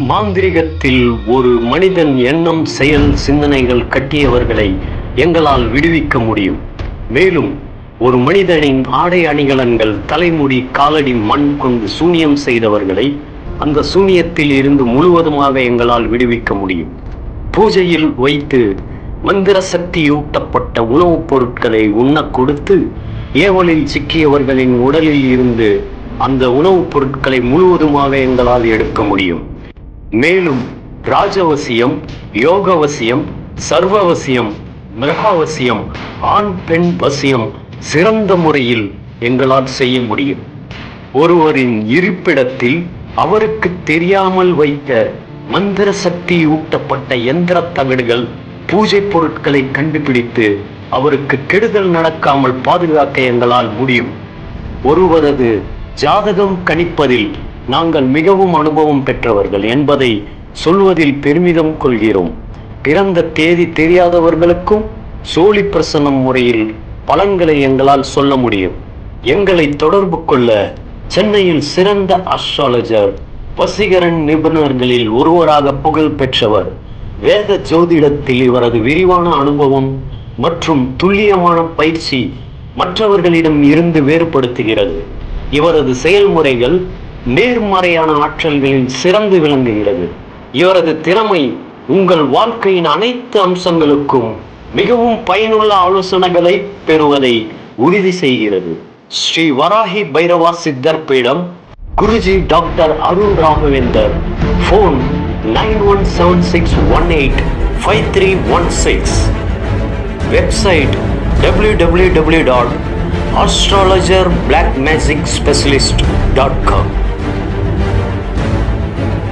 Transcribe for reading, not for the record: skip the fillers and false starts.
மாந்திரிகத்தில் ஒரு மனிதன் எண்ணம், செயல், சிந்தனைகள் கட்டியவர்களை எங்களால் விடுவிக்க முடியும். மேலும் ஒரு மனிதனின் ஆடை அணிகலன்கள், தலைமுடி, காலடி, மண் கொண்டு சூனியம் செய்தவர்களை அந்த சூனியத்தில் இருந்து முழுவதுமாக எங்களால் விடுவிக்க முடியும். பூஜையில் வைத்து மந்திர சக்தியூட்டப்பட்ட உணவுப் பொருட்களை உண்ண கொடுத்து ஏவலில் சிக்கியவர்களின் உடலில் இருந்து அந்த உணவுப் பொருட்களை முழுவதுமாக எங்களால் எடுக்க முடியும். மேலும் ராஜவசியம், யோகவசியம், சர்வவசியம், மிருகவசியம், ஆண் பெண் வசியம் சிறந்த முறையில் எங்களால் செய்ய முடியும். ஒருவரின் இருப்பிடத்தில் அவருக்கு தெரியாமல் வைத்த மந்திர சக்தி ஊட்டப்பட்ட எந்திர தகடுகள், பூஜை பொருட்களை கண்டுபிடித்து அவருக்கு கெடுதல் நடக்காமல் பாதுகாக்க எங்களால் முடியும். ஒருவரது ஜாதகம் கணிப்பதில் நாங்கள் மிகவும் அனுபவம் பெற்றவர்கள் என்பதை சொல்வதில் பெருமிதம் கொள்கிறோம். பிறந்த தேதி தெரியாதவர்களுக்கும் சோழி பிரசன்னம் முறையில் பலன்களை எங்களால் சொல்ல முடியும். எங்களை தொடர்பு கொள்ள சென்னையில் சிறந்த அஸ்ட்ராலஜர், வசீகரன் நிபுணர்களில் ஒருவராக புகழ் பெற்றவர். வேத ஜோதிடத்தில் இவரது விரிவான அனுபவம் மற்றும் துல்லியமான பயிற்சி மற்றவர்களிடம் இருந்து வேறுபடுத்துகிறது. இவரது செயல்முறைகள் நேர்மறையான ஆற்றல்களில் சிறந்து விளங்குகிறது. இவரது திறமை உங்கள் வாழ்க்கையின் அனைத்து அம்சங்களுக்கும் மிகவும் பயனுள்ள ஆலோசனைகளை பெறுவதை உறுதி செய்கிறது. ஸ்ரீ வராகி பைரவா சித்தர் பீடம், Guruji doctor Arun Raghavendra. Phone 9176185316. Website www.astrologerblackmagicspecialist.com.